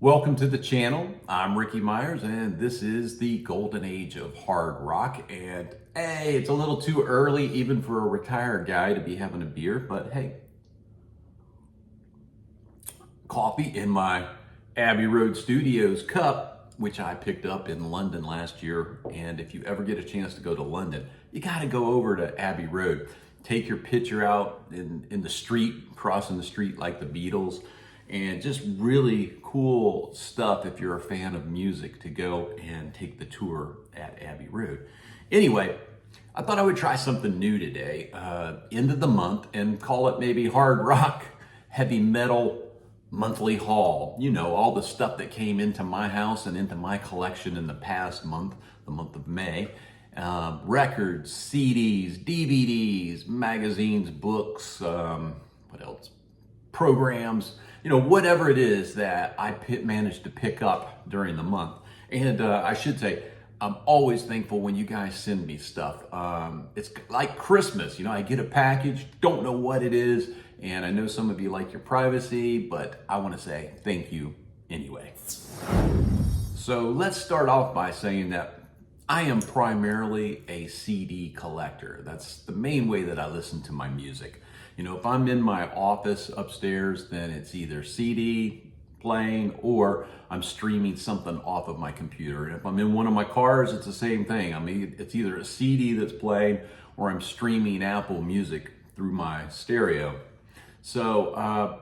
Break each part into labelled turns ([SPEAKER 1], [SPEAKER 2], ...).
[SPEAKER 1] Welcome to the channel. I'm Ricky Myers, and this is the golden age of hard rock. And hey, it's a little too early even for a retired guy to be having a beer, but hey, coffee in my Abbey Road Studios cup, which I picked up in London last year. And if you ever get a chance to go to London, you got to go over to Abbey Road. Take your picture out in the street, crossing the street like the Beatles. And just really cool stuff if you're a fan of music to go and take the tour at Abbey Road. Anyway, I thought I would try something new today, end of the month, and call it maybe hard rock, heavy metal monthly haul. You know, all the stuff that came into my house and into my collection in the past month, the month of May. Records, CDs, DVDs, magazines, books, what else? Programs, you know, whatever it is that I managed to pick up during the month. And I should say, I'm always thankful when you guys send me stuff. It's like Christmas, you know, I get a package, don't know what it is, and I know some of you like your privacy, but I want to say thank you anyway. So let's start off by saying that I am primarily a CD collector. That's the main way that I listen to my music. You know, if I'm in my office upstairs, then it's either CD playing or I'm streaming something off of my computer. And if I'm in one of my cars, it's the same thing. I mean, it's either a CD that's playing or I'm streaming Apple Music through my stereo. So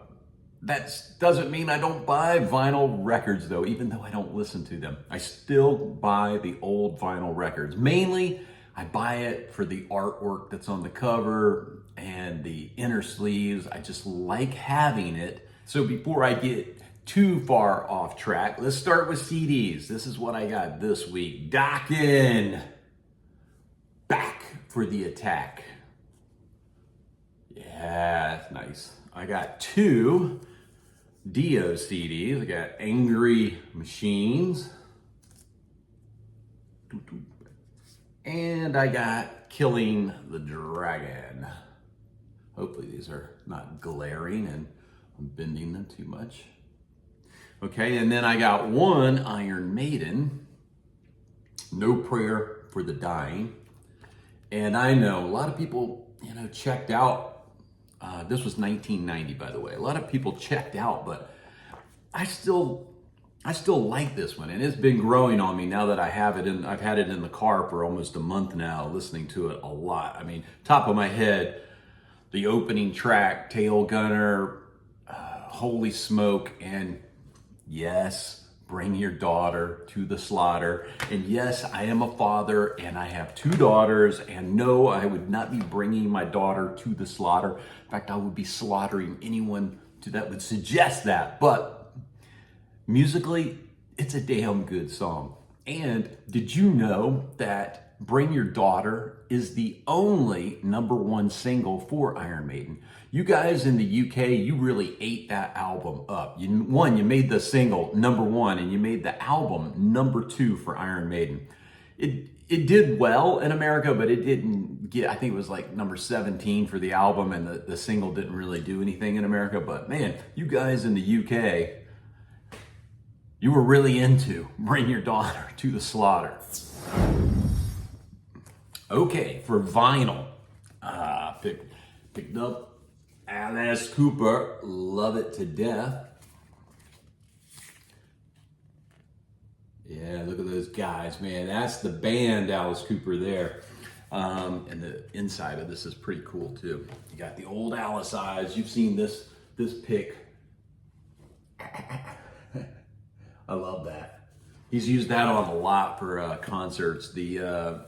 [SPEAKER 1] that doesn't mean I don't buy vinyl records though, even though I don't listen to them. I still buy the old vinyl records. Mainly, I buy it for the artwork that's on the cover and the inner sleeves. I just like having it. So before I get too far off track, let's start with CDs. This is what I got this week. Dockin', Back for the Attack. Yeah, that's nice. I got two Dio CDs. I got Angry Machines. And I got Killing the Dragon. Hopefully these are not glaring and I'm bending them too much. Okay, and then I got one Iron Maiden, No Prayer for the Dying. And I know a lot of people, you know, checked out. This was 1990, by the way. A lot of people checked out, but I still like this one, and it's been growing on me now that I have it. I've had it in the car for almost a month now, listening to it a lot. I mean, top of my head, the opening track, Tail Gunner, Holy Smoke, and yes, Bring Your Daughter to the Slaughter. And yes, I am a father, and I have two daughters, and no, I would not be bringing my daughter to the slaughter. In fact, I would be slaughtering anyone that would suggest that. But musically, it's a damn good song. And did you know that Bring Your Daughter is the only #1 single for Iron Maiden? You guys in the UK, you really ate that album up. You made the single #1, and you made the album #2 for Iron Maiden. It did well in America, but it didn't get, I think it was like number 17 for the album, and the single didn't really do anything in America. But man, you guys in the UK, you were really into Bring Your Daughter to the Slaughter. Okay, for vinyl, picked up Alice Cooper, Love It to Death. Yeah, look at those guys, man. That's the band Alice Cooper there. And the inside of this is pretty cool too. You got the old Alice eyes. You've seen this pick. I love that. He's used that on a lot for concerts. The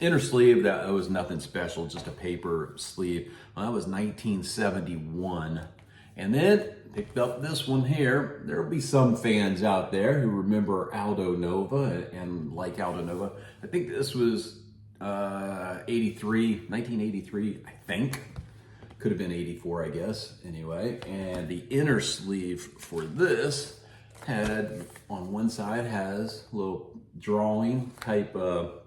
[SPEAKER 1] inner sleeve, that was nothing special, just a paper sleeve. Well, that was 1971. And then picked up this one here. There'll be some fans out there who remember ALDO NOVA and like ALDO NOVA. I think this was 1983, I think. Could have been 84, I guess. Anyway, and the inner sleeve for this had, on one side, has a little drawing type or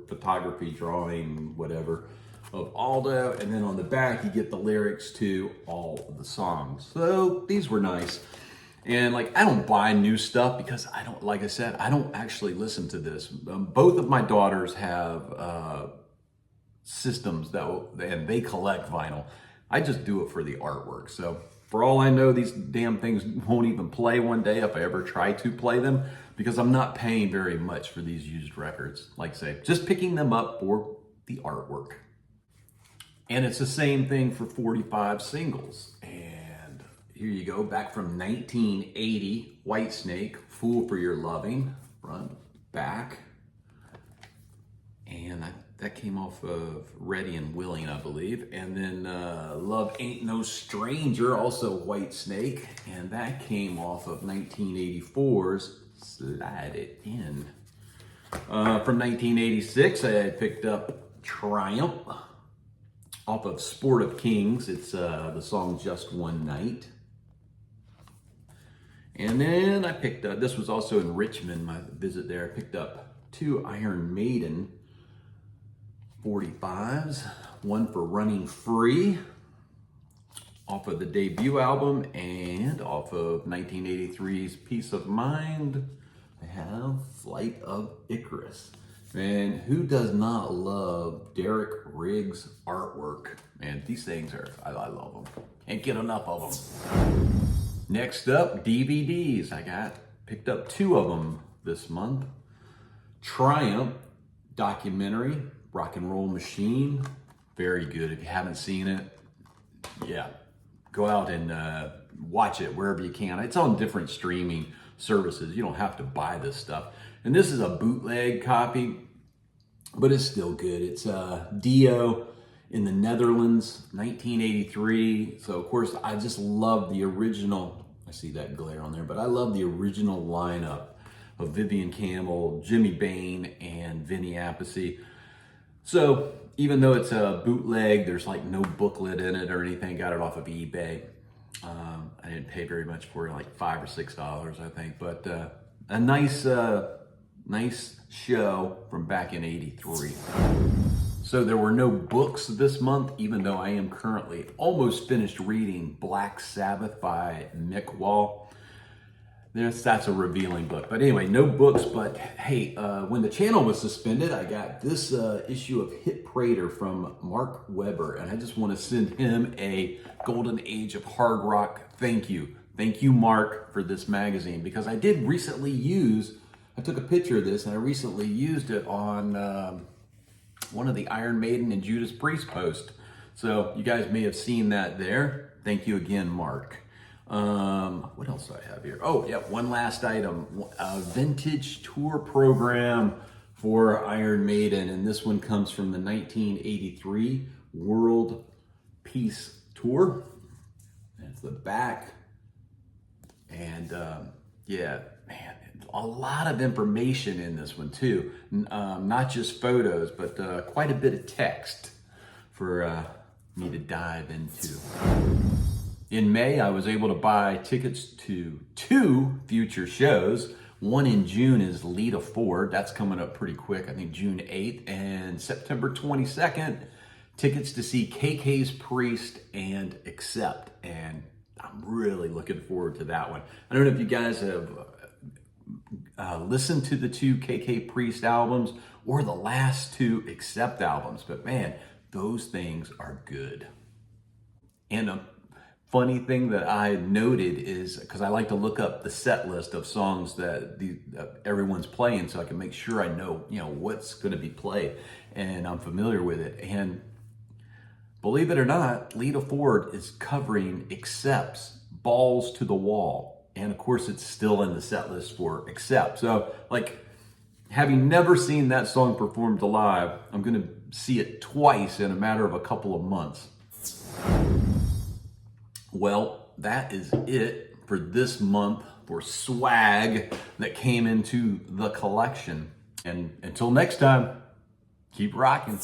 [SPEAKER 1] photography drawing, whatever, of Aldo, and then on the back you get the lyrics to all of the songs. So these were nice. And like, I don't buy new stuff because I don't, like I said, I don't actually listen to this. Both of my daughters have systems and they collect vinyl. I just do it for the artwork. So for all I know, these damn things won't even play one day if I ever try to play them, because I'm not paying very much for these used records. Like I say, just picking them up for the artwork. And it's the same thing for 45 singles. And here you go, back from 1980, Whitesnake, Fool for Your Loving, front, back. And that came off of Ready and Willing, I believe. And then Love Ain't No Stranger, also Whitesnake. And that came off of 1984's Slide It In. From 1986, I had picked up Triumph off of Sport of Kings. It's the song Just One Night. And then I picked up, this was also in Richmond, my visit there. I picked up 2 Iron Maiden 45s, one for Running Free off of the debut album, and off of 1983's Peace of Mind, I have Flight of Icarus. Man, who does not love Derek Riggs' artwork? Man, these things are, I love them. Can't get enough of them. Next up, DVDs. I picked up 2 of them this month. Triumph documentary, Rock and Roll Machine. Very good. If you haven't seen it, yeah, go out and watch it wherever you can. It's on different streaming services. You don't have to buy this stuff. And this is a bootleg copy, but it's still good. It's Dio in the Netherlands, 1983. So of course, I just love the original. I see that glare on there, but I love the original lineup of Vivian Campbell, Jimmy Bain, and Vinny Appice. So even though it's a bootleg, there's like no booklet in it or anything. Got it off of eBay. I didn't pay very much for it, like $5 or $6, I think. But a nice show from back in '83. So there were no books this month, even though I am currently almost finished reading Black Sabbath by Mick Wall. That's a revealing book. But anyway, no books, but hey, when the channel was suspended, I got this issue of Hit Prater from Mark Webber, and I just want to send him a Golden Age of Hard Rock thank you. Thank you, Mark, for this magazine, because I did recently I took a picture of this, and I recently used it on one of the Iron Maiden and Judas Priest posts. So you guys may have seen that there. Thank you again, Mark. What else do I have here? Oh, yeah, one last item. A vintage tour program for Iron Maiden, and this one comes from the 1983 World Peace Tour. That's the back. And yeah, man, a lot of information in this one too. Not just photos, but quite a bit of text for me to dive into. In May, I was able to buy tickets to 2 future shows. One in June is Lita Ford. That's coming up pretty quick. I think June 8th and September 22nd. Tickets to see KK's Priest and Accept. And I'm really looking forward to that one. I don't know if you guys have listened to the 2 KK Priest albums or the last 2 Accept albums, but man, those things are good. And funny thing that I noted is, because I like to look up the set list of songs that everyone's playing, so I can make sure I know, what's going to be played, and I'm familiar with it. And believe it or not, Lita Ford is covering Accept's Balls to the Wall, and of course, it's still in the set list for Accept. So, like, having never seen that song performed live, I'm going to see it twice in a matter of a couple of months. Well, that is it for this month for swag that came into the collection. And until next time, keep rocking.